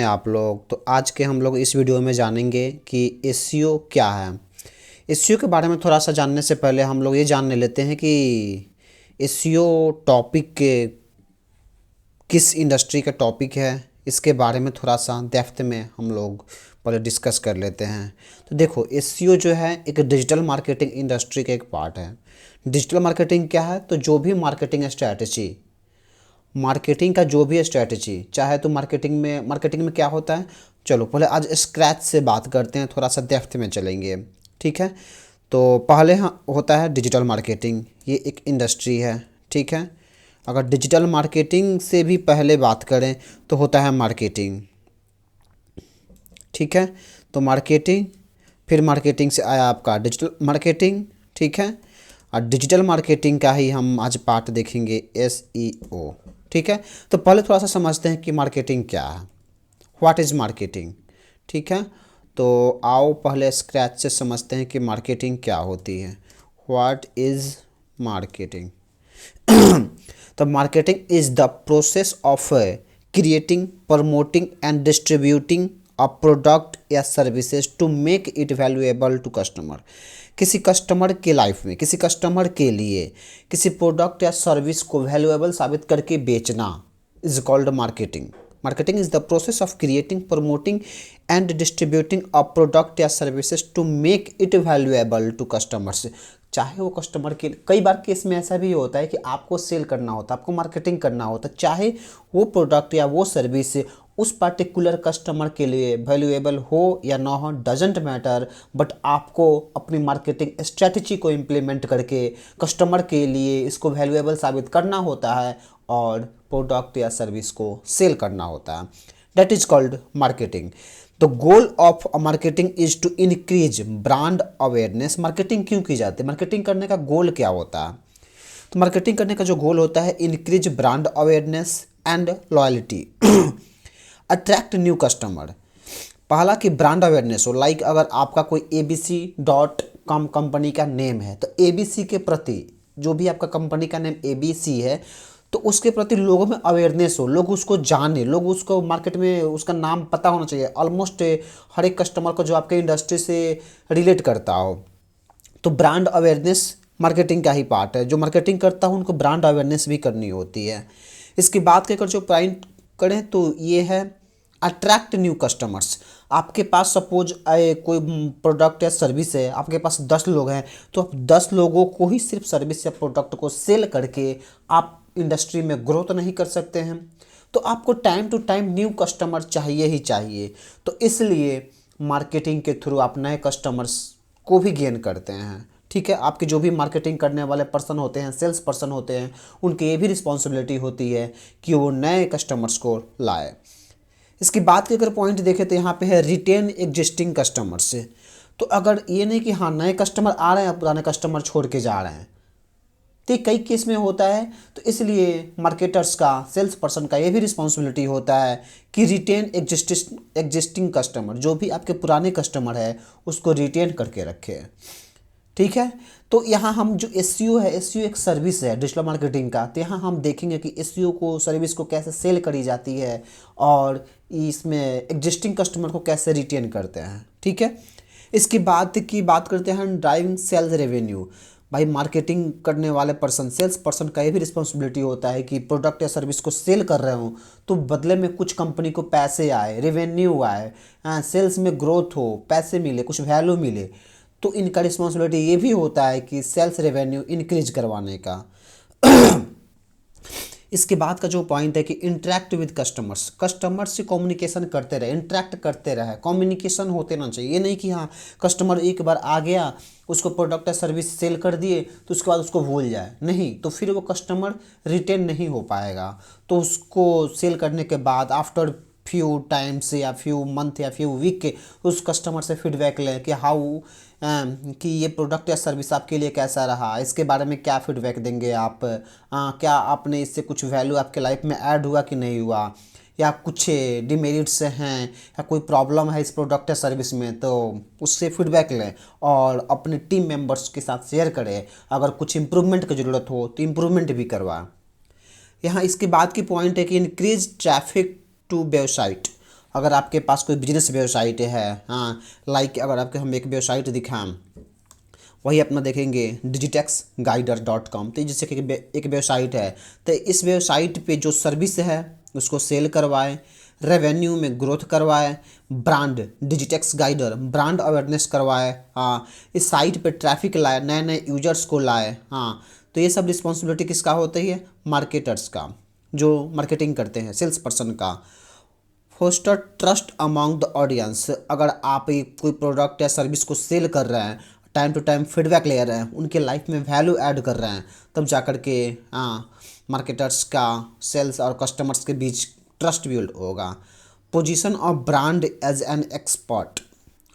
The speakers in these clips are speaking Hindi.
आप लोग तो आज के हम लोग इस वीडियो में जानेंगे कि एसईओ क्या है। एसईओ के बारे में थोड़ा सा जानने से पहले हम लोग ये जानने लेते हैं कि एसईओ टॉपिक के किस इंडस्ट्री का टॉपिक है, इसके बारे में थोड़ा सा डेप्थ में हम लोग पहले डिस्कस कर लेते हैं। तो देखो, एसईओ जो है एक डिजिटल मार्केटिंग इंडस्ट्री का एक पार्ट है। डिजिटल मार्केटिंग क्या है? तो जो भी मार्केटिंग का जो भी स्ट्रैटेजी चाहे तो मार्केटिंग में क्या होता है। चलो पहले आज स्क्रैच से बात करते हैं, थोड़ा सा डेप्थ में चलेंगे। ठीक है, तो पहले होता है डिजिटल मार्केटिंग, ये एक इंडस्ट्री है। ठीक है, अगर डिजिटल मार्केटिंग से भी पहले बात करें तो होता है मार्केटिंग। ठीक है, तो मार्केटिंग, फिर मार्केटिंग से आया आपका डिजिटल मार्केटिंग। ठीक है, और डिजिटल मार्केटिंग का ही हम आज पार्ट देखेंगे, एसईओ। ठीक है, तो पहले थोड़ा सा समझते हैं कि मार्केटिंग क्या है, व्हाट इज़ मार्केटिंग। ठीक है, तो आओ पहले स्क्रैच से समझते हैं कि मार्केटिंग क्या होती है। What is marketing? तो marketing is the process of creating, promoting and distributing a product या services to make it valuable to customer. किसी कस्टमर के लाइफ में, किसी कस्टमर के लिए किसी प्रोडक्ट या सर्विस को वैल्यूएबल साबित करके बेचना is called marketing. Marketing is the process of creating, promoting and distributing a product या services to make it valuable to customers. चाहे वो कस्टमर के, कई बार केस में ऐसा भी होता है कि आपको सेल करना होता है, आपको मार्केटिंग करना होता है, चाहे वो प्रोडक्ट या वो सर्विस उस पर्टिकुलर कस्टमर के लिए वैल्यूएबल हो या ना हो, डजेंट मैटर, बट आपको अपनी मार्केटिंग स्ट्रेटजी को इम्प्लीमेंट करके कस्टमर के लिए इसको वैल्यूएबल साबित करना होता है और प्रोडक्ट या सर्विस को सेल करना होता है। That is called marketing. The goal of marketing is to increase brand awareness. Marketing क्यों की जाती है? मार्केटिंग करने का गोल क्या होता है? तो मार्केटिंग करने का जो गोल होता है, increase brand awareness and loyalty, attract new customer. पहला कि ब्रांड अवेयरनेस हो, लाइक अगर आपका कोई abc.com कंपनी का नेम है तो एबीसी के प्रति, जो भी आपका कंपनी का नेम एबीसी है तो उसके प्रति लोगों में अवेयरनेस हो, लोग उसको जाने, लोग उसको मार्केट में उसका नाम पता होना चाहिए ऑलमोस्ट हर एक कस्टमर को जो आपके इंडस्ट्री से रिलेट करता हो। तो ब्रांड अवेयरनेस मार्केटिंग का ही पार्ट है। जो मार्केटिंग करता है उनको ब्रांड अवेयरनेस भी करनी होती है। इसकी बात कर जो पॉइंट करें तो ये है अट्रैक्ट न्यू कस्टमर्स। आपके पास सपोज कोई प्रोडक्ट या सर्विस है, आपके पास 10 लोग हैं, तो आप 10 लोगों को ही सिर्फ सर्विस या प्रोडक्ट को सेल करके आप इंडस्ट्री में ग्रोथ नहीं कर सकते हैं। तो आपको time to time new customer चाहिए ही चाहिए। तो इसलिए मार्केटिंग के थ्रू आप नए कस्टमर्स को भी गेन करते हैं। ठीक है, आपके जो भी मार्केटिंग करने वाले पर्सन होते हैं, सेल्स पर्सन होते हैं, उनकी ये भी रिस्पॉन्सिबिलिटी होती है कि वो नए कस्टमर्स को लाए। इसकी बात की अगर पॉइंट देखें तो यहाँ पे है रिटेन एग्जिस्टिंग कस्टमर से। तो अगर ये नहीं कि हाँ नए कस्टमर आ रहे हैं पुराने कस्टमर छोड़ के जा रहे हैं, तो कई केस में होता है। तो इसलिए मार्केटर्स का, सेल्स पर्सन का ये भी रिस्पॉन्सिबिलिटी होता है कि रिटेन एग्जिस्टिंग कस्टमर, जो भी आपके पुराने कस्टमर है उसको रिटेन करके रखे। ठीक है, तो यहाँ हम जो एसईओ है, एसईओ एक सर्विस है डिजिटल मार्केटिंग का। तो यहाँ हम देखेंगे कि एसईओ को, सर्विस को कैसे सेल करी जाती है और इसमें एग्जिस्टिंग कस्टमर को कैसे रिटेन करते हैं। ठीक है, इसकी बात करते हैं ड्राइविंग सेल्स रेवेन्यू। भाई मार्केटिंग करने वाले पर्सन, सेल्स पर्सन का ये भी रिस्पॉन्सिबिलिटी होता है कि प्रोडक्ट या सर्विस को सेल कर रहे हो तो बदले में कुछ कंपनी को पैसे आए, रेवेन्यू आए, सेल्स में ग्रोथ हो, पैसे मिले, कुछ वैल्यू मिले। तो इनका रिस्पॉन्सिबिलिटी ये भी होता है कि सेल्स रेवेन्यू इंक्रीज करवाने का। इसके बाद का जो पॉइंट है कि इंटरेक्ट विद कस्टमर्स, कस्टमर्स से कम्युनिकेशन करते रहे, इंटरेक्ट करते रहे, कम्युनिकेशन होते ना चाहिए। ये नहीं कि हाँ कस्टमर एक बार आ गया, उसको प्रोडक्ट या सर्विस सेल कर दिए तो उसके बाद उसको भूल जाए, नहीं, तो फिर वो कस्टमर रिटेन नहीं हो पाएगा। तो उसको सेल करने के बाद आफ्टर फ्यू टाइम्स या फ्यू मंथ या फ्यू वीक के उस कस्टमर से फीडबैक लें कि हाउ कि ये प्रोडक्ट या सर्विस आपके लिए कैसा रहा, इसके बारे में क्या फीडबैक देंगे आप, क्या आपने इससे कुछ वैल्यू आपके लाइफ में ऐड हुआ कि नहीं हुआ, या कुछ डिमेरिट्स हैं या कोई प्रॉब्लम है इस प्रोडक्ट या सर्विस में, तो उससे फीडबैक लें और अपने टीम मेंबर्स के साथ शेयर करें। अगर कुछ इम्प्रूवमेंट की ज़रूरत हो तो इम्प्रूवमेंट भी करवाएं। यहाँ इसके बाद की पॉइंट है कि इंक्रीज ट्रैफिक टू वेबसाइट। अगर आपके पास कोई बिजनेस वेबसाइट है, हाँ, लाइक अगर आपके हम एक वेबसाइट दिखाएं, वही अपना देखेंगे digitexguider.com, तो जैसे कि एक वेबसाइट है, तो इस वेबसाइट पे जो सर्विस है उसको सेल करवाएं, रेवेन्यू में ग्रोथ करवाएं, ब्रांड डिजिटेक्स गाइडर ब्रांड अवेयरनेस करवाएं, हाँ, इस साइट पे ट्रैफिक लाए, नए नए यूजर्स को लाए, हाँ। तो ये सब रिस्पॉन्सिबिलिटी किसका होती है? मार्केटर्स का, जो मार्केटिंग करते हैं, सेल्स पर्सन का। Foster trust among the audience, अगर आप कोई प्रोडक्ट या सर्विस को सेल कर रहे हैं, टाइम टू टाइम फीडबैक ले रहे हैं, उनके लाइफ में वैल्यू ऐड कर रहे हैं, तब जाकर के हाँ मार्केटर्स का सेल्स और कस्टमर्स के बीच ट्रस्ट बिल्ड होगा। Position of brand as an expert,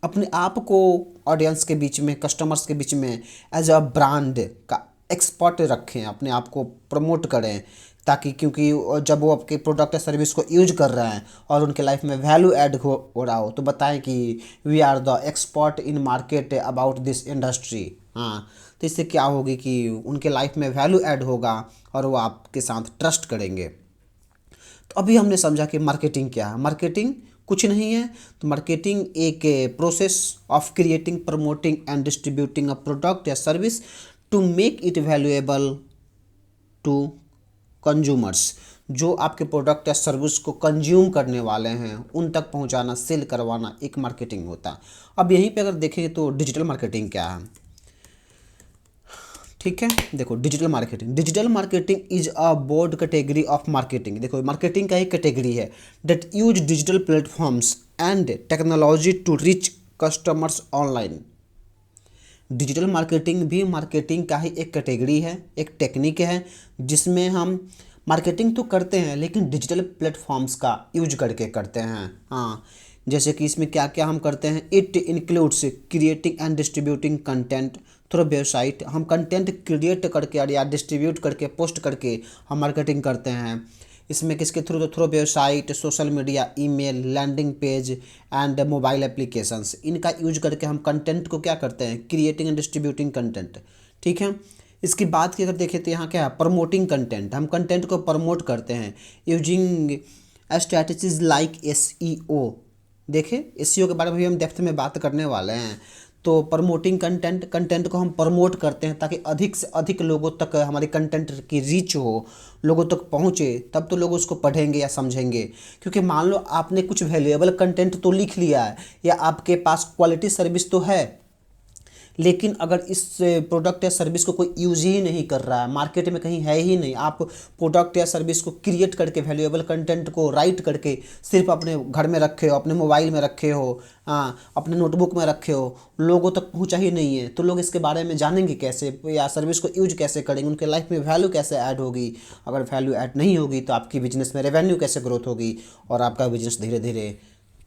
अपने आप को ऑडियंस के बीच में, कस्टमर्स के बीच में एज अ ब्रांड का एक्सपर्ट रखें, अपने आप को प्रमोट करें, ताकि क्योंकि जब वो आपके प्रोडक्ट या सर्विस को यूज कर रहे हैं और उनके लाइफ में वैल्यू ऐड हो रहा हो, तो बताएं कि we are the expert in market about this industry, हाँ। तो इससे क्या होगी कि उनके लाइफ में वैल्यू ऐड होगा और वो आपके साथ ट्रस्ट करेंगे। तो अभी हमने समझा कि मार्केटिंग क्या है। मार्केटिंग कुछ नहीं है, तो मार्केटिंग एक process of creating, promoting and distributing a product या service to make it valuable to consumers, जो आपके प्रोडक्ट या सर्विस को कंज्यूम करने वाले हैं उन तक पहुंचाना, सेल करवाना एक मार्केटिंग होता है। अब यहीं पे अगर देखें तो डिजिटल मार्केटिंग क्या है, ठीक है। देखो digital marketing is a board category of marketing. देखो मार्केटिंग का एक कैटेगरी है that use digital platforms and technology to reach customers online. Digital marketing भी मार्केटिंग का ही एक कैटेगरी है, एक टेक्निक है, जिसमें हम मार्केटिंग तो करते हैं लेकिन डिजिटल प्लेटफॉर्म्स का यूज करके करते हैं, हाँ। जैसे कि इसमें क्या क्या हम करते हैं, it includes creating and distributing content through website, हम कंटेंट क्रिएट करके और या डिस्ट्रीब्यूट करके, पोस्ट करके हम मार्केटिंग करते हैं। इसमें किसके थ्रू? तो through website, social media, email, landing page and mobile applications, इनका यूज करके हम कंटेंट को क्या करते हैं? क्रिएटिंग एंड डिस्ट्रीब्यूटिंग कंटेंट, ठीक है। इसकी बात की अगर देखें तो यहाँ क्या है? प्रमोटिंग कंटेंट, हम कंटेंट को प्रमोट करते हैं यूजिंग स्ट्रैटेजीज लाइक एसईओ। देखें एसईओ के बारे में भी हम डेप्थ में बात करने वाले हैं। तो प्रमोटिंग कंटेंट को हम प्रमोट करते हैं ताकि अधिक से अधिक लोगों तक हमारी कंटेंट की रीच हो, लोगों तक पहुँचे, तब तो लोग उसको पढ़ेंगे या समझेंगे। क्योंकि मान लो आपने कुछ वैल्यूएबल कंटेंट तो लिख लिया है या आपके पास क्वालिटी सर्विस तो है, लेकिन अगर इस प्रोडक्ट या सर्विस को कोई यूज ही नहीं कर रहा है, मार्केट में कहीं है ही नहीं, आप प्रोडक्ट या सर्विस को क्रिएट करके, वैल्यूएबल कंटेंट को राइट करके सिर्फ अपने घर में रखे हो, अपने मोबाइल में रखे हो, हाँ, अपने नोटबुक में रखे हो, लोगों तक पहुंचा ही नहीं है, तो लोग इसके बारे में जानेंगे कैसे या सर्विस को यूज कैसे करेंगे, उनके लाइफ में वैल्यू कैसे ऐड होगी। अगर वैल्यू ऐड नहीं होगी तो आपकी बिजनेस में रेवेन्यू कैसे ग्रोथ होगी और आपका बिजनेस धीरे धीरे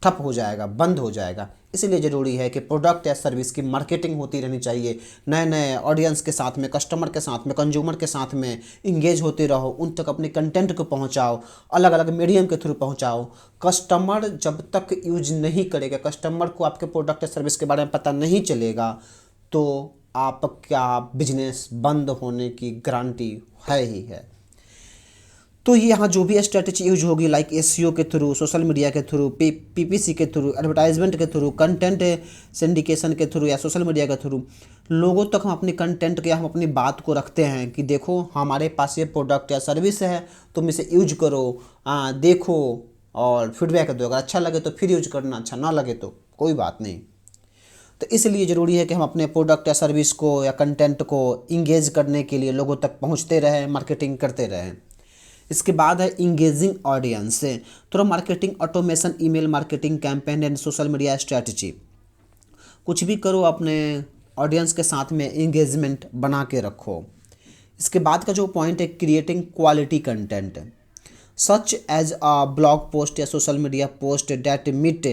ठप हो जाएगा, बंद हो जाएगा। इसीलिए ज़रूरी है कि प्रोडक्ट या सर्विस की मार्केटिंग होती रहनी चाहिए, नए नए ऑडियंस के साथ में, कस्टमर के साथ में, कंज्यूमर के साथ में इंगेज होते रहो, उन तक अपने कंटेंट को पहुंचाओ, अलग अलग मीडियम के थ्रू पहुंचाओ। कस्टमर जब तक यूज नहीं करेगा, कस्टमर को आपके प्रोडक्ट या सर्विस के बारे में पता नहीं चलेगा, तो आपका बिजनेस बंद होने की गारंटी है ही है। तो ये यहाँ जो भी स्ट्रेटजी यूज होगी, लाइक एसईओ के थ्रू, सोशल मीडिया के थ्रू, पीपीसी के थ्रू, एडवर्टाइजमेंट के थ्रू, कंटेंट सिंडिकेशन के थ्रू या सोशल मीडिया के थ्रू, लोगों तक हम अपने कंटेंट के, हम अपनी बात को रखते हैं कि देखो हमारे पास ये प्रोडक्ट या सर्विस है, तुम इसे यूज करो, देखो और फीडबैक दो, अगर अच्छा लगे तो फिर यूज करना, अच्छा ना लगे तो कोई बात नहीं। तो इसलिए ज़रूरी है कि हम अपने प्रोडक्ट या सर्विस को या कंटेंट को इंगेज करने के लिए लोगों तक पहुँचते रहें, मार्केटिंग करते रहें। इसके बाद है engaging audience through marketing automation, email marketing campaign and social media strategy. कुछ भी करो, अपने ऑडियंस के साथ में इंगेजमेंट बना के रखो। इसके बाद का जो पॉइंट है, creating quality content such as a blog post या social media post that meet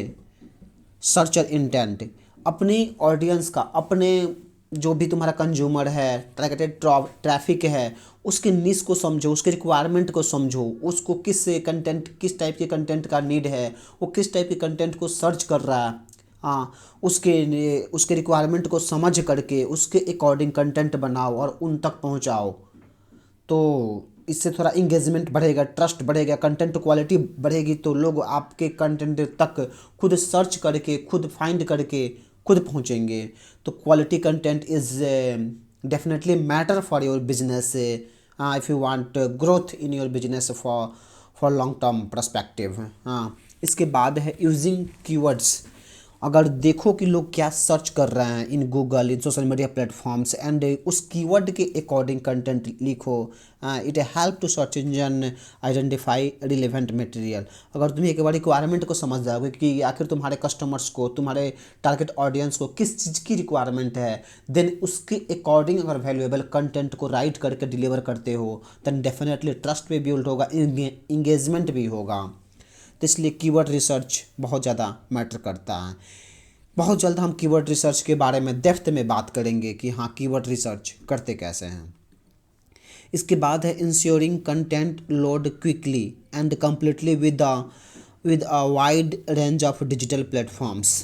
searcher intent. अपनी ऑडियंस का, अपने जो भी तुम्हारा कंज्यूमर है, टारगेटेड ट्रैफिक है, उसके नीश को समझो, उसके रिक्वायरमेंट को समझो, उसको किस कंटेंट, किस टाइप के कंटेंट का नीड है, वो किस टाइप के कंटेंट को सर्च कर रहा है, हाँ, उसके रिक्वायरमेंट को समझ करके उसके अकॉर्डिंग कंटेंट बनाओ और उन तक पहुंचाओ। तो इससे थोड़ा इंगेजमेंट बढ़ेगा, ट्रस्ट बढ़ेगा, कंटेंट क्वालिटी बढ़ेगी, तो लोग आपके कंटेंट तक खुद सर्च करके, खुद फाइंड करके खुद पहुंचेंगे। तो quality content is definitely matter for your business if you want growth in your business for long term perspective. हाँ, इसके बाद है यूजिंग कीवर्ड्स। अगर देखो कि लोग क्या सर्च कर रहे हैं in Google, in social media platforms, and उस कीवर्ड के अकॉर्डिंग कंटेंट लिखो, it help to search engine identify relevant material. अगर तुम एक बार रिक्वायरमेंट को समझ जाओगे कि आखिर तुम्हारे कस्टमर्स को, तुम्हारे टारगेट ऑडियंस को किस चीज़ की रिक्वायरमेंट है, देन उसके अकॉर्डिंग अगर वैल्यूएबल कंटेंट को राइट करके डिलीवर करते हो, देन डेफिनेटली ट्रस्ट भी बिल्ड होगा, इंगेजमेंट भी होगा। तो इसलिए कीवर्ड रिसर्च बहुत ज़्यादा मैटर करता है। बहुत जल्द हम कीवर्ड रिसर्च के बारे में डेप्थ में बात करेंगे कि हाँ कीवर्ड रिसर्च करते कैसे हैं। इसके बाद है ensuring content load quickly and completely with a wide range of digital platforms.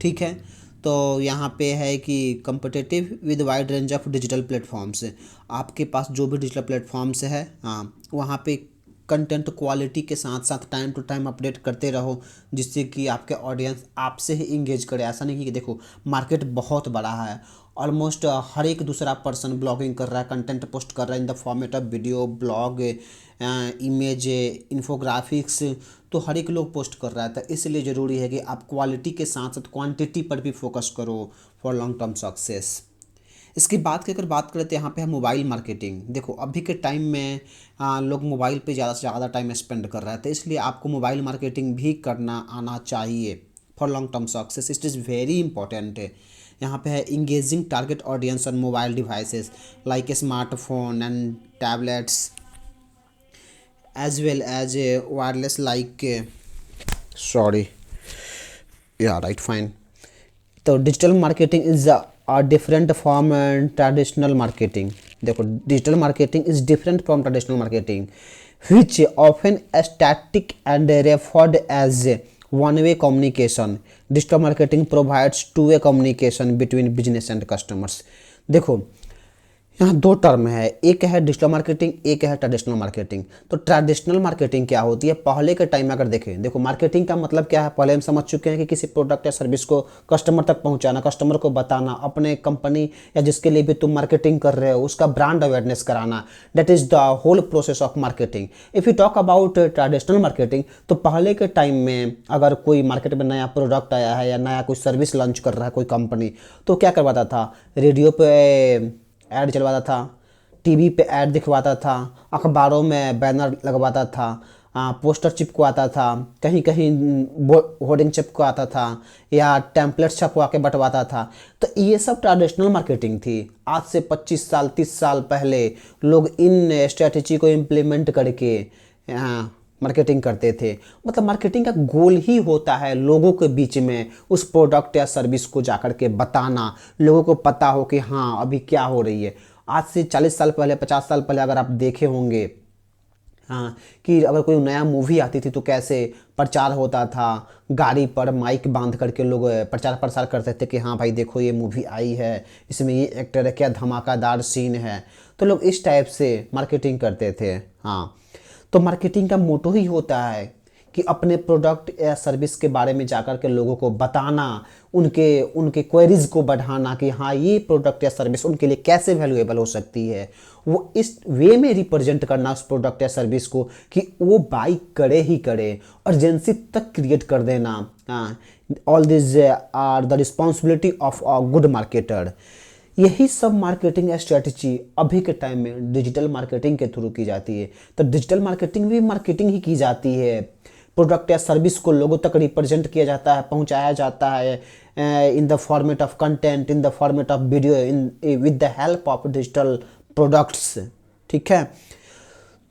ठीक है, तो यहाँ पे है कि competitive with wide range of digital platforms. आपके पास जो भी डिजिटल प्लेटफॉर्म्स है, हाँ, वहाँ पे कंटेंट क्वालिटी के साथ साथ टाइम टू टाइम अपडेट करते रहो, जिससे कि आपके ऑडियंस आपसे ही इंगेज करे। ऐसा नहीं कि देखो मार्केट बहुत बड़ा है, ऑलमोस्ट हर एक दूसरा पर्सन ब्लॉगिंग कर रहा है, कंटेंट पोस्ट कर रहा है in the format of video, blog, image, infographics, तो हर एक लोग पोस्ट कर रहा है। तो इसलिए ज़रूरी है कि आप क्वालिटी के साथ साथ क्वांटिटी पर भी फोकस करो फॉर लॉन्ग टर्म सक्सेस। इसकी बात की अगर बात करें तो यहाँ पे है मोबाइल मार्केटिंग। देखो अभी के टाइम में लोग मोबाइल पे ज़्यादा से ज़्यादा टाइम स्पेंड कर रहे हैं, तो इसलिए आपको मोबाइल मार्केटिंग भी करना आना चाहिए for long term success. It is very important. यहाँ पे है engaging target audience on mobile devices like smartphone and tablets as well as wireless like sorry या राइट फाइन। तो digital marketing is a different from traditional marketing. देखो digital marketing is different from traditional marketing which often static and referred as one-way communication. Digital marketing provides two-way communication between business and customers. देखो यहाँ दो टर्म है, एक है डिजिटल मार्केटिंग, एक है ट्रेडिशनल मार्केटिंग। तो ट्रेडिशनल मार्केटिंग क्या होती है? पहले के टाइम में अगर देखें, देखो मार्केटिंग का मतलब क्या है पहले हम समझ चुके हैं कि किसी प्रोडक्ट या सर्विस को कस्टमर तक पहुंचाना, कस्टमर को बताना, अपने कंपनी या जिसके लिए भी तुम मार्केटिंग कर रहे हो उसका ब्रांड अवेयरनेस कराना। That is the whole process of marketing. If you talk about traditional marketing, तो पहले के टाइम में अगर कोई मार्केट में नया प्रोडक्ट आया है या नया कोई सर्विस लॉन्च कर रहा है कोई कंपनी, तो क्या करवाता था? रेडियो पे ऐड चलवाता था, टीवी पे ऐड दिखवाता था, अखबारों में बैनर लगवाता था, पोस्टर चिपकवाता था, कहीं कहीं होर्डिंग चिपकवाता था या टेम्पलेट छपवा के बंटवाता था। तो ये सब ट्रेडिशनल मार्केटिंग थी। आज से 25 साल 30 साल पहले लोग इन स्ट्रेटजी को इम्प्लीमेंट करके मार्केटिंग करते थे। मतलब मार्केटिंग का गोल ही होता है लोगों के बीच में उस प्रोडक्ट या सर्विस को जाकर के बताना, लोगों को पता हो कि हाँ अभी क्या हो रही है। आज से 40 साल पहले 50 साल पहले अगर आप देखे होंगे, हाँ, कि अगर कोई नया मूवी आती थी तो कैसे प्रचार होता था, गाड़ी पर माइक बांध करके लोग प्रचार प्रसार करते थे कि हाँ भाई देखो ये मूवी आई है, इसमें ये एक्टर है, क्या धमाकेदार सीन है। तो लोग इस टाइप से मार्केटिंग करते थे। हाँ, तो मार्केटिंग का मोटो ही होता है कि अपने प्रोडक्ट या सर्विस के बारे में जाकर के लोगों को बताना, उनके क्वेरीज को बढ़ाना कि हाँ ये प्रोडक्ट या सर्विस उनके लिए कैसे वैल्यूएबल हो सकती है। वो इस वे में रिप्रेजेंट करना उस प्रोडक्ट या सर्विस को कि वो बाई करे ही करे, अर्जेंसी तक क्रिएट कर देना। All this are the responsibility of a good marketer. यही सब मार्केटिंग स्ट्रेटजी अभी के टाइम में डिजिटल मार्केटिंग के थ्रू की जाती है। तो डिजिटल मार्केटिंग भी मार्केटिंग ही की जाती है। प्रोडक्ट या सर्विस को लोगों तक रिप्रेजेंट किया जाता है, पहुंचाया जाता है in the format of content, in the format of video, in with the help of digital products. ठीक है,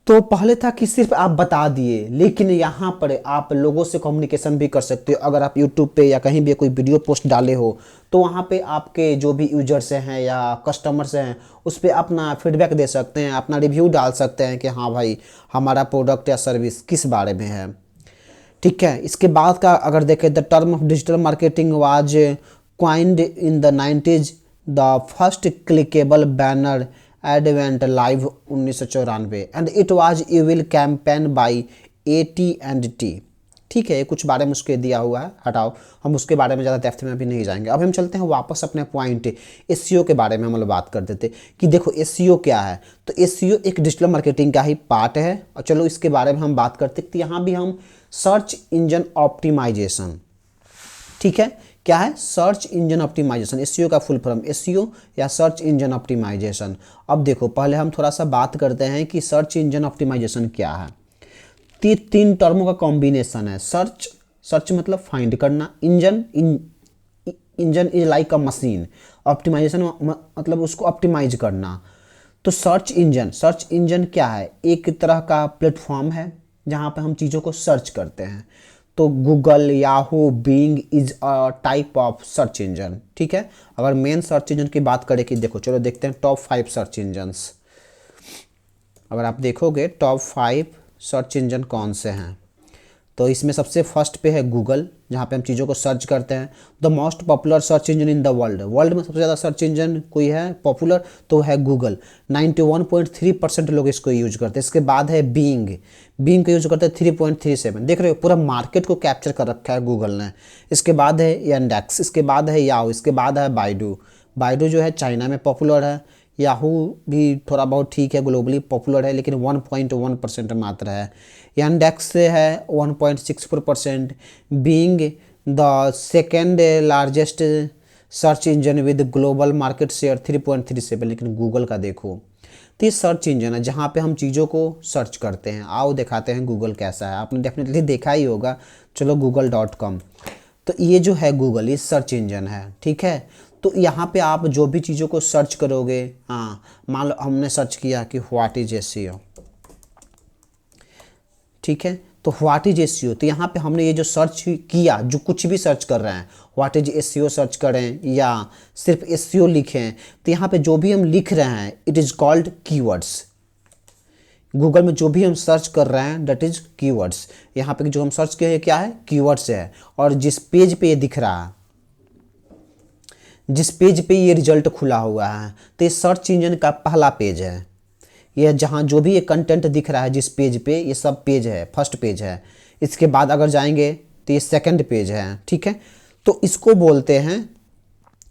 तो पहले था कि सिर्फ आप बता दिए, लेकिन यहाँ पर आप लोगों से कम्युनिकेशन भी कर सकते हो। अगर आप यूट्यूब पे या कहीं भी कोई वीडियो पोस्ट डाले हो तो वहाँ पे आपके जो भी यूजर्स हैं या कस्टमर्स हैं उस पर अपना फीडबैक दे सकते हैं, अपना रिव्यू डाल सकते हैं कि हाँ भाई हमारा प्रोडक्ट या सर्विस किस बारे में है। ठीक है, इसके बाद का अगर देखें, the term of digital marketing was coined in the 90s। The first clickable banner advent live 1994 and it was evil campaign by AT&T। ठीक है, कुछ बारे में उसके दिया हुआ है, हटाओ, हम उसके बारे में ज़्यादा डेप्थ में अभी नहीं जाएंगे। अब हम चलते हैं वापस अपने पॉइंट SEO के बारे में हम लोग बात कर देते कि देखो SEO क्या है। तो SEO एक डिजिटल मार्केटिंग का ही पार्ट है। और चलो इसके बारे में हम बात करते तो यहाँ भी हम सर्च इंजन ऑप्टिमाइजेशन, ठीक है, क्या है, सर्च इंजन ऑप्टिमाइजेशन, SEO का फुल फॉर्म SEO या सर्च इंजन ऑप्टिमाइजेशन। अब देखो पहले हम थोड़ा सा बात करते हैं कि सर्च इंजन ऑप्टिमाइजेशन क्या है। तीन टर्मों का कॉम्बिनेशन है। सर्च मतलब फाइंड करना, engine is like a machine, optimization मतलब उसको ऑप्टिमाइज करना। तो सर्च इंजन क्या है, एक तरह का प्लेटफॉर्म है जहाँ पे हम चीज़ों को सर्च करते हैं। तो Google, Yahoo, Bing is a type of search engine, ठीक है। अगर मेन सर्च इंजन की बात करें कि देखो चलो देखते हैं टॉप 5 सर्च इंजन्स। अगर आप देखोगे टॉप 5 सर्च इंजन कौन से हैं, तो इसमें सबसे फर्स्ट पे है गूगल, जहाँ पे हम चीज़ों को सर्च करते हैं। The most popular search engine in the world में सबसे ज़्यादा सर्च इंजन कोई है पॉपुलर तो है गूगल, 91.3% लोग इसको यूज करते हैं। इसके बाद है बिंग को यूज करते हैं 3.37, देख रहे हो पूरा मार्केट को कैप्चर कर रखा है गूगल ने। इसके बाद है यांडेक्स, इसके बाद है याहू, इसके बाद है बाइडू जो है चाइना में पॉपुलर है। याहू भी थोड़ा बहुत ठीक है, ग्लोबली पॉपुलर है लेकिन 1.1% मात्र है। यांडेक्स से है 1.64%। Being the second largest search engine with global market share 3.37, लेकिन गूगल का देखो तो ये सर्च इंजन है जहाँ पे हम चीज़ों को सर्च करते हैं। आओ दिखाते हैं गूगल कैसा है, आपने डेफिनेटली देखा ही होगा। चलो google.com, तो ये जो है गूगल, ये सर्च इंजन है, ठीक है। तो यहाँ पे आप जो भी चीज़ों को सर्च करोगे, हाँ मान लो हमने सर्च किया कि व्हाट इज SEO, ठीक है, तो व्हाट इज SEO, तो यहाँ पे हमने ये जो सर्च किया, जो कुछ भी सर्च कर रहे हैं, व्हाट इज SEO सर्च करें या सिर्फ SEO लिखें, तो यहाँ पे जो भी हम लिख रहे हैं it is called keywords. Google में जो भी हम सर्च कर रहे हैं दैट इज कीवर्ड्स। यहाँ पे जो हम सर्च किए हैं क्या है, कीवर्ड्स है। और जिस पेज पे ये दिख रहा है, जिस पेज पे ये रिजल्ट खुला हुआ है, तो ये सर्च इंजन का पहला पेज है। ये जहाँ जो भी ये कंटेंट दिख रहा है जिस पेज पे, ये सब पेज है, फर्स्ट पेज है। इसके बाद अगर जाएंगे तो ये सेकंड पेज है, ठीक है। तो इसको बोलते हैं,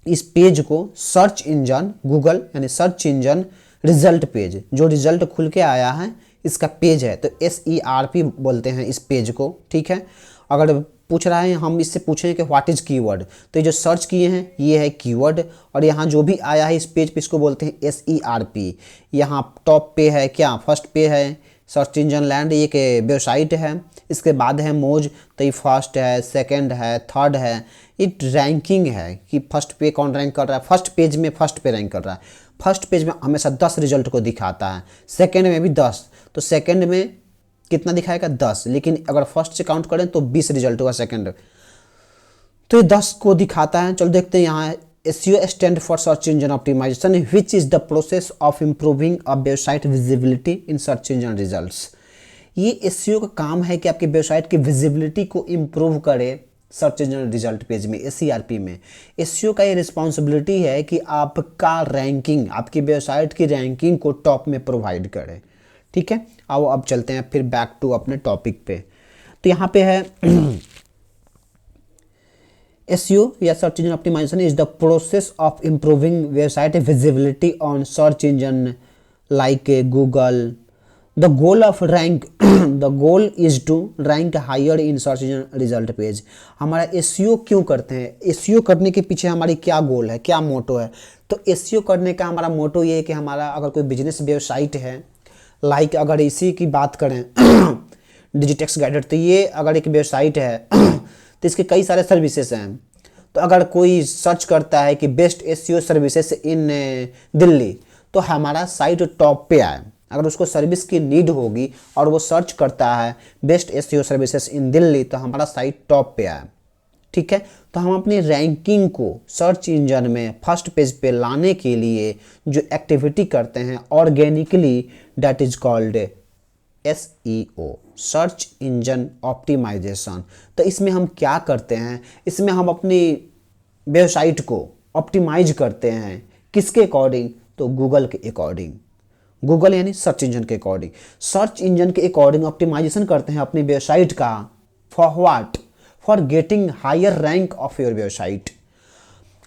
इस पेज को सर्च इंजन, गूगल यानी सर्च इंजन रिजल्ट पेज, जो रिजल्ट खुल के आया है इसका पेज है, तो SERP बोलते हैं इस पेज को, ठीक है। अगर पूछ रहा है, हम इससे पूछें कि व्हाट इज कीवर्ड, तो ये जो सर्च किए हैं ये है कीवर्ड, और यहाँ जो भी आया है इस पेज पे इसको बोलते हैं SERP। यहाँ टॉप पे है क्या, फर्स्ट पे है सर्च इंजन लैंड, एक वेबसाइट है। इसके बाद है मोज, तो ये फर्स्ट है, सेकंड है, थर्ड है। ये रैंकिंग है कि फर्स्ट पे कौन रैंक कर रहा है, फर्स्ट पेज में फर्स्ट पे रैंक कर रहा है। फर्स्ट पेज में हमेशा 10 रिजल्ट को दिखाता है, सेकंड में भी 10, तो सेकंड में कितना दिखाएगा 10, लेकिन अगर फर्स्ट से काउंट करें तो 20 रिजल्ट हुआ सेकंड, तो ये 10 को दिखाता है। चलो देखते हैं यहाँ SEO stand for search engine optimization which is the process of improving a website visibility in search engine results. ये SEO का काम है कि आपकी वेबसाइट की विजिबिलिटी को इम्प्रूव करे सर्च इंजन रिजल्ट पेज में, SERP में। SEO का ये रिस्पॉन्सिबिलिटी है कि आपका रैंकिंग, आपकी वेबसाइट की रैंकिंग को टॉप में प्रोवाइड करे, ठीक है। आओ अब चलते हैं फिर बैक टू अपने टॉपिक पे। तो यहाँ पे है SEO या search engine optimization is the process of improving website visibility on search engine like Google. The goal of rank the goal is to rank higher in search engine result page. हमारा SEO क्यों करते हैं, SEO करने के पीछे हमारी क्या गोल है, क्या मोटो है। तो SEO करने का हमारा मोटो ये है कि हमारा अगर कोई बिजनेस वेबसाइट है, लाइक अगर इसी की बात करें डिजिटेक्स गाइडेड, तो ये अगर एक वेबसाइट है तो इसके कई सारे सर्विसेज हैं। तो अगर कोई सर्च करता है कि best SEO services in Delhi, तो हमारा साइट टॉप पे आए। अगर उसको सर्विस की नीड होगी और वो सर्च करता है best SEO services in Delhi, तो हमारा साइट टॉप पे आए, ठीक है। तो हम अपनी रैंकिंग को सर्च इंजन में फर्स्ट पेज पे लाने के लिए जो एक्टिविटी करते हैं organically, that is called SEO, search engine optimization. तो इसमें हम क्या करते हैं, इसमें हम अपनी वेबसाइट को ऑप्टिमाइज करते हैं, किसके अकॉर्डिंग, तो गूगल के अकॉर्डिंग। गूगल यानी सर्च इंजन के अकॉर्डिंग, सर्च इंजन के अकॉर्डिंग ऑप्टिमाइजेशन करते हैं अपनी वेबसाइट का। For what? For getting higher rank of your website.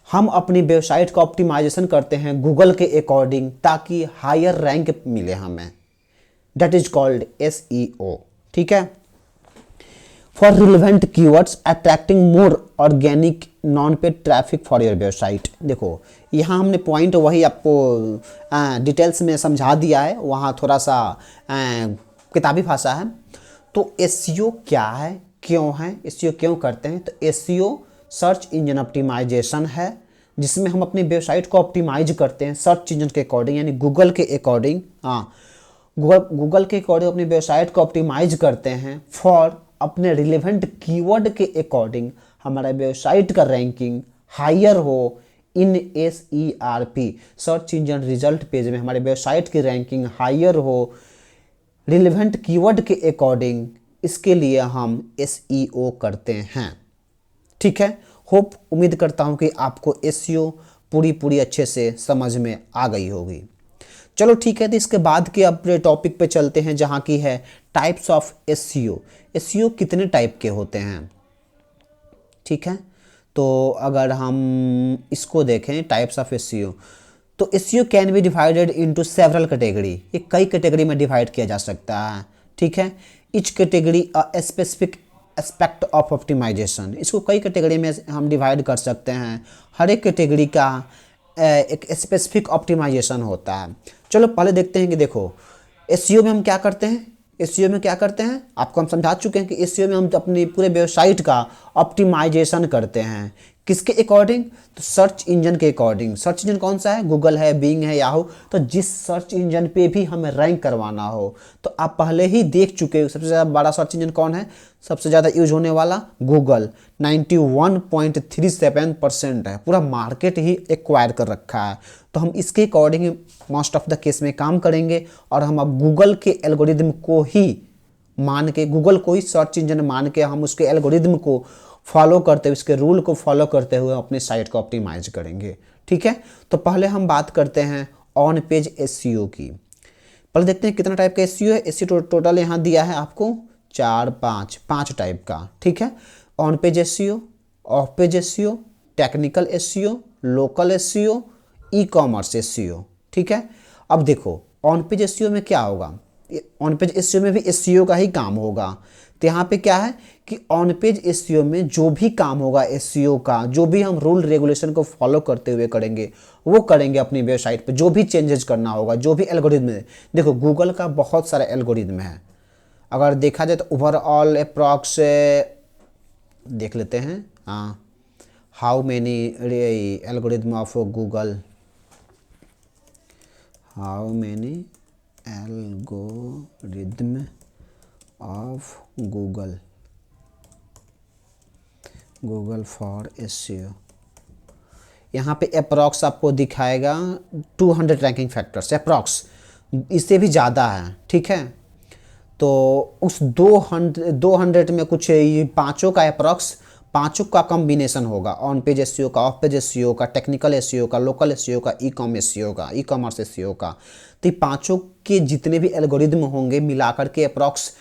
हम अपनी वेबसाइट का ऑप्टिमाइजेशन करते हैं गूगल के अकॉर्डिंग ताकि हायर रैंक मिले हमें। That is called SEO। ठीक है। For relevant keywords attracting more organic non paid traffic for your website. देखो यहाँ हमने पॉइंट वही आपको डिटेल्स में समझा दिया है, वहाँ थोड़ा सा किताबी भाषा है। तो SEO क्या है, क्यों है, SEO क्यों करते हैं? तो SEO सर्च इंजन ऑप्टिमाइजेशन है, जिसमें हम अपनी वेबसाइट को ऑप्टिमाइज करते हैं सर्च इंजन के अकॉर्डिंग यानी गूगल के अकॉर्डिंग। गूगल के अकॉर्डिंग अपनी वेबसाइट को ऑप्टिमाइज करते हैं फॉर अपने रिलेवेंट कीवर्ड के अकॉर्डिंग हमारा वेबसाइट का रैंकिंग हायर हो इन SERP, search engine result page में हमारे वेबसाइट की रैंकिंग हायर हो रिलेवेंट कीवर्ड के अकॉर्डिंग। इसके लिए हम SEO करते हैं। ठीक है। होप उम्मीद करता हूं कि आपको SEO पूरी अच्छे से समझ में आ गई होगी। चलो ठीक है, तो इसके बाद के अपने टॉपिक पे चलते हैं जहां की है टाइप्स ऑफ SEO। SEO कितने टाइप के होते हैं? ठीक है। तो अगर हम इसको देखें टाइप्स ऑफ SEO, तो SEO can be divided into several category. ये कई कैटेगरी में डिवाइड किया जा सकता है। ठीक है। Each category a specific aspect of optimization. इसको कई कैटेगरी में हम डिवाइड कर सकते हैं। हर एक कैटेगरी का एक स्पेसिफिक ऑप्टिमाइजेशन होता है। चलो पहले देखते हैं कि देखो SEO में हम क्या करते हैं। SEO में क्या करते हैं आपको हम समझा चुके हैं कि SEO में हम अपनी पूरे वेबसाइट का ऑप्टिमाइजेशन करते हैं। किसके अकॉर्डिंग? तो सर्च इंजन के अकॉर्डिंग। सर्च इंजन कौन सा है? गूगल है, बिंग है, याहू। तो जिस सर्च इंजन पे भी हमें रैंक करवाना हो, तो आप पहले ही देख चुके हो सबसे ज़्यादा बड़ा सर्च इंजन कौन है, सबसे ज़्यादा यूज होने वाला गूगल 91.37% है। पूरा मार्केट ही एक्वायर कर रखा है। तो हम इसके according most of the case में काम करेंगे और हम अब गूगल के एल्गोरिदम को ही मान के, गूगल को ही सर्च इंजन मान के हम उसके एल्गोरिदम को फॉलो करते हुए, इसके रूल को फॉलो करते हुए अपनी साइट को ऑप्टिमाइज करेंगे। ठीक है। तो पहले हम बात करते हैं ऑन पेज SEO की। पहले देखते हैं कितना टाइप का SEO है। SEO टोटल यहाँ दिया है आपको 5 टाइप का। ठीक है। On page SEO, off page SEO, technical SEO, local SEO, e-commerce SEO। ठीक है। अब देखो ऑन पेज SEO में क्या होगा, ऑन पेज SEO में भी SEO का ही काम होगा। तो यहाँ पे क्या है कि ऑन पेज SEO में जो भी काम होगा SEO का, जो भी हम रूल रेगुलेशन को फॉलो करते हुए करेंगे वो करेंगे अपनी वेबसाइट पे। जो भी चेंजेस करना होगा, जो भी एल्गोरिदम है, देखो गूगल का बहुत सारा एल्गोरिदम है। अगर देखा जाए तो ओवरऑल अप्रॉक्स देख लेते हैं। How many algorithm of Google, how many algorithm of Google for SEO। यहाँ पे अप्रॉक्स आपको दिखाएगा 200 रैंकिंग फैक्टर्स अप्रॉक्स, इससे भी ज़्यादा है। ठीक है। तो उस 200 में कुछ ये पाँचों का अप्रॉक्स, पाँचों का कॉम्बिनेशन होगा। ऑन पेज SEO का, ऑफ पेज SEO का, टेक्निकल SEO का, लोकल SEO का, ई-कॉमर्स SEO का। तो ये पाँचों के जितने भी एल्गोरिदम होंगे मिलाकर के अप्रॉक्स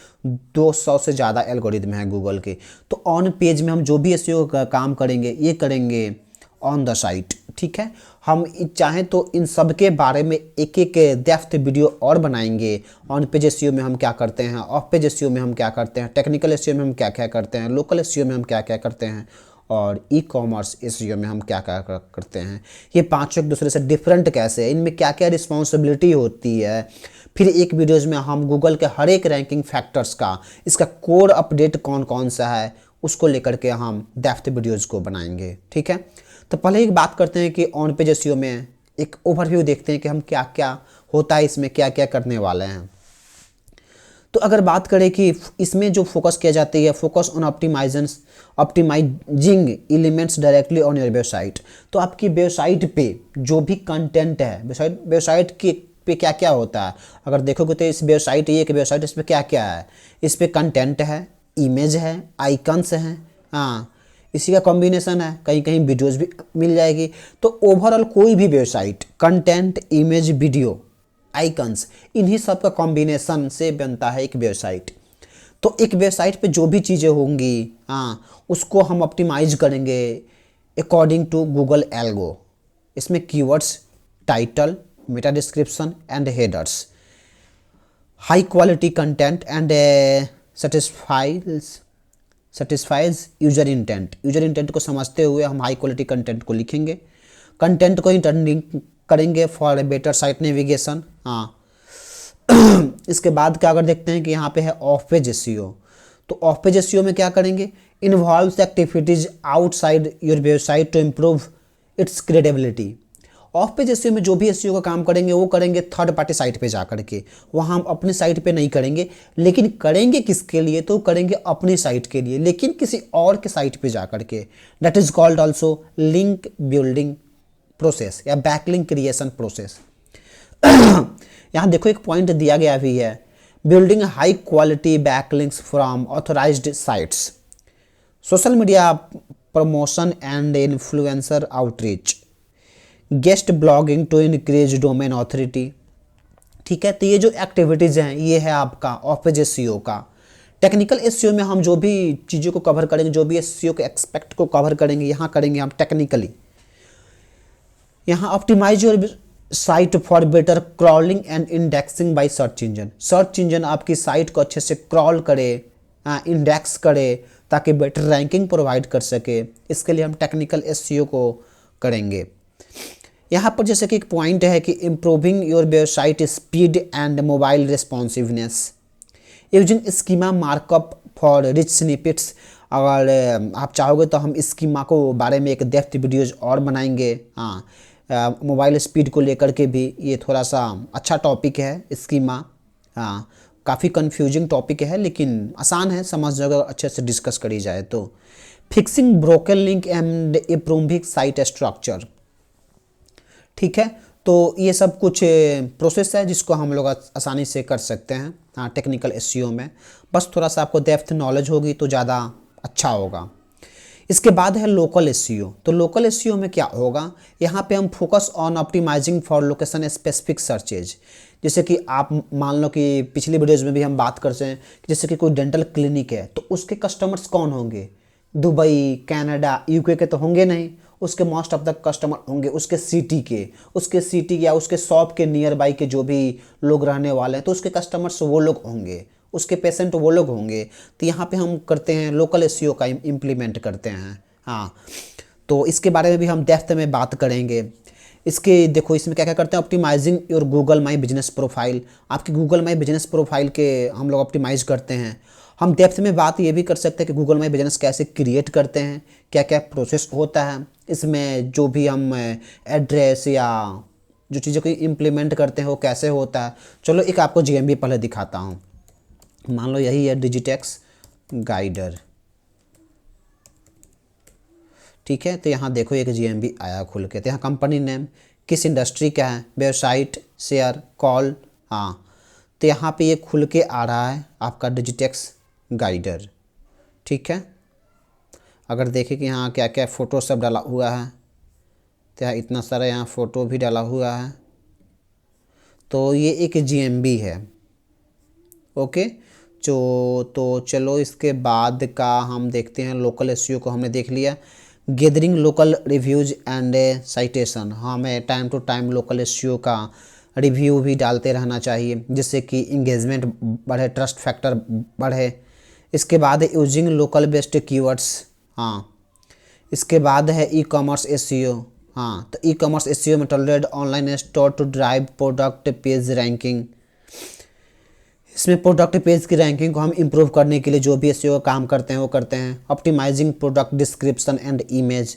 200 से ज़्यादा एल्गोरिदम हैं गूगल के। तो ऑन पेज में हम जो भी SEO का काम करेंगे ये करेंगे ऑन द साइट। ठीक है। हम चाहें तो इन सब के बारे में एक एक डेप्थ वीडियो और बनाएंगे। ऑन पेज SEO में हम क्या करते हैं, ऑफ पेज SEO में हम क्या करते हैं, टेक्निकल SEO में हम क्या क्या करते हैं, लोकल SEO में हम क्या क्या करते हैं, और ई-कॉमर्स SEO में हम क्या क्या करते हैं। ये पांचों एक दूसरे से डिफरेंट कैसे है, इनमें क्या क्या रिस्पॉन्सिबिलिटी होती है। फिर एक वीडियोज़ में हम गूगल के हर एक रैंकिंग फैक्टर्स का, इसका कोर अपडेट कौन कौन सा है, उसको लेकर के हम डेप्थ वीडियोज़ को बनाएंगे। ठीक है। तो पहले एक बात करते हैं कि ऑन पेज SEO में एक ओवरव्यू देखते हैं कि हम क्या क्या होता है, इसमें क्या क्या करने वाले हैं। तो अगर बात करें कि इसमें जो फोकस किया जाती है, focus on optimizing elements directly on your website. तो आपकी वेबसाइट पे जो भी कंटेंट है, वेबसाइट के पे क्या क्या होता है, अगर देखोगे तो इस वेबसाइट, ये एक वेबसाइट, इस पर क्या क्या है, इस पर कंटेंट है, इमेज है, आइकन्स हैं, इसी का कॉम्बिनेशन है, कहीं कहीं वीडियोज़ भी मिल जाएगी। तो ओवरऑल कोई भी website content, image, video icons, इन्हीं सब का कॉम्बिनेशन से बनता है एक वेबसाइट। तो एक वेबसाइट पे जो भी चीज़ें होंगी, उसको हम ऑप्टिमाइज करेंगे अकॉर्डिंग टू गूगल एल्गो। इसमें keywords, title, Meta description and headers, high quality content and satisfies user intent. User intent को समझते हुए हम हाई क्वालिटी कंटेंट को लिखेंगे। कंटेंट को इंटरलिंक करेंगे फॉर बेटर साइट नेविगेशन। इसके बाद क्या अगर देखते हैं कि यहाँ पे है ऑफ पेज एसईओ। तो ऑफ पेज एसईओ में क्या करेंगे, involves activities outside your website to improve its credibility. Off page SEO में जो भी एसईओ का काम करेंगे वो करेंगे थर्ड पार्टी साइट पे जा करके, वहाँ हम अपनी साइट पे नहीं करेंगे। लेकिन करेंगे किसके लिए, तो करेंगे अपनी साइट के लिए, लेकिन किसी और के साइट पे जा करके। That is called also link building process या बैकलिंक क्रिएशन प्रोसेस। यहाँ देखो एक पॉइंट दिया गया भी है, building high quality backlinks from authorized sites, social media promotion and influencer outreach, guest blogging to increase domain authority. ठीक है, तो ये जो एक्टिविटीज़ हैं ये है आपका ऑफ पेज एसईओ का। टेक्निकल एसईओ में हम जो भी चीज़ों को कवर करेंगे, जो भी एसईओ के एक्सपेक्ट को कवर करेंगे, यहाँ करेंगे हम टेक्निकली। यहाँ optimize your site for better crawling and indexing by search engine. Search engine आपकी साइट को अच्छे से क्रॉल करे, इंडेक्स करे, ताकि बेटर रैंकिंग प्रोवाइड कर सके। इसके लिए हम टेक्निकल एसईओ को करेंगे। यहाँ पर जैसे कि एक पॉइंट है कि improving your website speed and mobile responsiveness using schema markup for rich snippets. अगर आप चाहोगे तो हम स्कीमा को बारे में एक डेप्थ वीडियोज और बनाएंगे। मोबाइल स्पीड को लेकर के भी ये थोड़ा सा अच्छा टॉपिक है स्कीमा। काफ़ी कंफ्यूजिंग टॉपिक है लेकिन आसान है समझ, अगर अच्छे से डिस्कस करी जाए तो। Fixing broken link and improving site structure. ठीक है, तो ये सब कुछ प्रोसेस है जिसको हम लोग आसानी से कर सकते हैं टेक्निकल एसईओ में। बस थोड़ा सा आपको डेप्थ नॉलेज होगी तो ज़्यादा अच्छा होगा। इसके बाद है लोकल एसईओ। तो लोकल एसईओ में क्या होगा, यहाँ पे हम focus on optimizing for location specific searches. जैसे कि आप मान लो कि पिछली वीडियोज़ में भी हम बात करते हैं कि जैसे कि कोई डेंटल क्लिनिक है तो उसके कस्टमर्स कौन होंगे, दुबई, कनाडा, यूके के तो होंगे नहीं। उसके मोस्ट ऑफ द कस्टमर होंगे उसके सिटी या उसके शॉप के नियर बाई के जो भी लोग रहने वाले हैं, तो उसके कस्टमर्स वो लोग होंगे, उसके पेशेंट वो लोग होंगे। तो यहाँ पे हम करते हैं लोकल एसईओ का इम्प्लीमेंट करते हैं। तो इसके बारे में भी हम डेप्थ में बात करेंगे। इसके देखो इसमें क्या क्या करते हैं, optimizing your Google my business profile. आपकी गूगल माई बिजनेस प्रोफाइल के हम लोग ऑप्टिमाइज करते हैं। हम डेप्थ में बात ये भी कर सकते हैं कि गूगल माई बिजनेस कैसे क्रिएट करते हैं, क्या क्या प्रोसेस होता है इसमें, जो भी हम एड्रेस या जो चीज़ों को इम्प्लीमेंट करते हैं वो कैसे होता है। चलो एक आपको जीएमबी पहले दिखाता हूँ। मान लो यही है डिजिटेक्स गाइडर। ठीक है, तो यहाँ देखो एक जीएमबी आया खुल के। तो यहाँ कंपनी नेम, किस इंडस्ट्री का है, वेबसाइट, शेयर, कॉल। तो यहाँ पे ये खुल के आ रहा है आपका डिजिटेक्स गाइडर। ठीक है, अगर देखें कि यहाँ क्या क्या फ़ोटो सब डाला हुआ है, तो यहाँ इतना सारा यहाँ फ़ोटो भी डाला हुआ है। तो ये एक जीएमबी है। ओके, तो चलो इसके बाद का हम देखते हैं। लोकल एसईओ को हमने देख लिया। Gathering local reviews and citation. हमें time to time local SEO का रिव्यू भी डालते रहना चाहिए जिससे कि इंगेजमेंट बढ़े, ट्रस्ट फैक्टर बढ़े। इसके बाद है यूजिंग लोकल बेस्ड कीवर्ड्स। इसके बाद है ई कॉमर्स एसईओ। तो ई कॉमर्स एसईओ में tolerate online store to drive product page ranking. इसमें प्रोडक्ट पेज की रैंकिंग को हम इम्प्रूव करने के लिए जो भी एसईओ काम करते हैं वो करते हैं। Optimizing product description and image,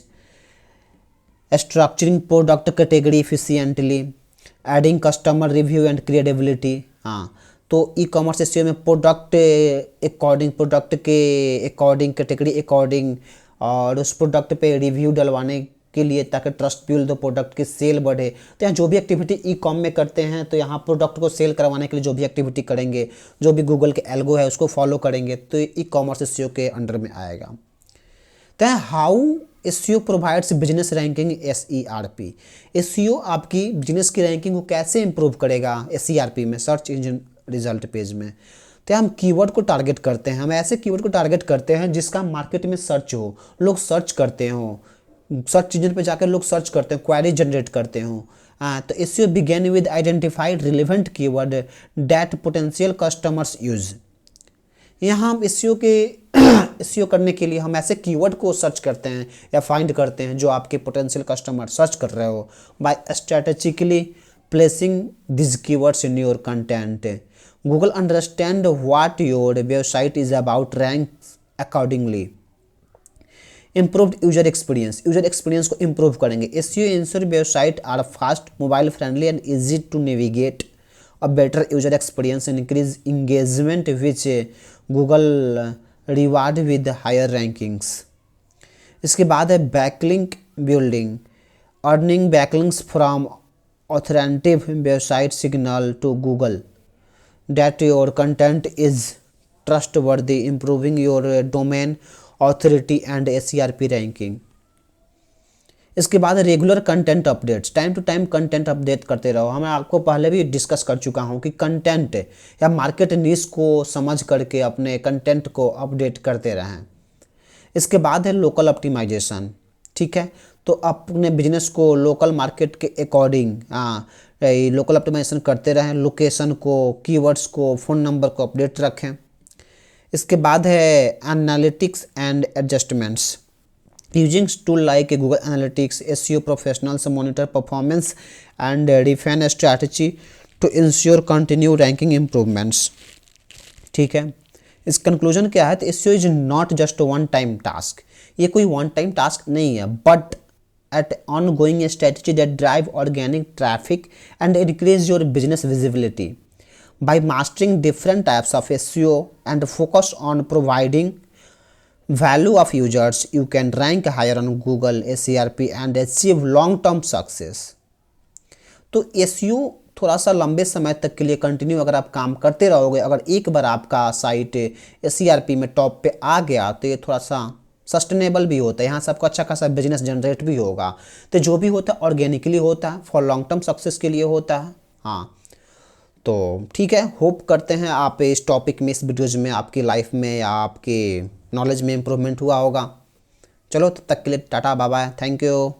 structuring product category efficiently, adding customer review and credibility. तो ई कॉमर्स एसईओ में प्रोडक्ट के अकॉर्डिंग, कैटेगरी अकॉर्डिंग, और उस प्रोडक्ट पे रिव्यू डलवाने के लिए ताकि ट्रस्ट बिल्ड दो, प्रोडक्ट की सेल बढ़े। तो यहाँ जो भी एक्टिविटी ई कॉम में करते हैं तो यहाँ प्रोडक्ट को सेल करवाने के लिए जो भी एक्टिविटी करेंगे, जो भी गूगल के एल्गो है उसको फॉलो करेंगे, तो ई कॉमर्स एसईओ के अंडर में आएगा। तो how SEO provides business ranking SERP। SEO आपकी बिजनेस की रैंकिंग को कैसे इंप्रूव करेगा SERP में, सर्च इंजन रिजल्ट पेज में। तो हम कीवर्ड को टारगेट करते हैं, हम ऐसे कीवर्ड को टारगेट करते हैं जिसका मार्केट में सर्च हो, लोग सर्च करते हो, सर्च इंजन पे जाकर लोग सर्च करते हैं, क्वेरी जनरेट करते हो। तो SEO begin with identified relevant keyword that potential customers use. यहाँ हम एसईओ के एसईओ करने के लिए हम ऐसे कीवर्ड को सर्च करते हैं या फाइंड करते हैं जो आपके पोटेंशियल कस्टमर सर्च कर रहे हो, by strategically placing this keywords in your content. Google understand what your website is about, rank accordingly. Improved user experience को इम्प्रूव करेंगे। SEO ensure website are fast, mobile friendly and easy to navigate. A better user experience increase engagement which Google reward with higher rankings. इसके बाद है backlink building, earning backlinks from authentic website signal to Google that your content is trustworthy, improving your domain authority and SERP ranking. इसके बाद regular content updates, time to time content update करते रहो। मैं आपको पहले भी डिस्कस कर चुका हूँ कि कंटेंट या मार्केट नीश को समझ करके अपने कंटेंट को अपडेट करते रहें। इसके बाद है लोकल ऑप्टिमाइजेशन, ठीक है। तो अपने बिजनेस को लोकल मार्केट के अकॉर्डिंग लोकल ऑप्टिमाइजेशन करते रहें, लोकेशन को, कीवर्ड्स को, फ़ोन नंबर को अपडेट रखें। इसके बाद है analytics and adjustments, using tool like Google analytics, SEO professionals monitor performance and refine strategy to ensure continue ranking improvements, ठीक है। इस कंक्लूजन क्या है, तो SEO is not just one time task, ये कोई वन टाइम टास्क नहीं है, but at ongoing strategy that drive organic traffic and increase your business visibility. By mastering different types of SEO and focus on providing value of users, you can rank higher on Google SERP and achieve long-term success। तो SEO थोड़ा सा लंबे समय तक के लिए कंटिन्यू अगर आप काम करते रहोगे, अगर एक बार आपका साइट SERP में टॉप पे आ गया तो ये थोड़ा सा सस्टेनेबल भी होता है, यहाँ से आपको अच्छा खासा बिजनेस जनरेट भी होगा। तो जो भी होता है ऑर्गेनिकली होता है, फॉर लॉन्ग टर्म सक्सेस के लिए होता है। हाँ, तो ठीक है, होप करते हैं आप इस टॉपिक में, इस वीडियोज़ में आपकी लाइफ में या आपके नॉलेज में इम्प्रूवमेंट हुआ होगा। चलो तब तक के लिए ta-ta bye bye, thank you.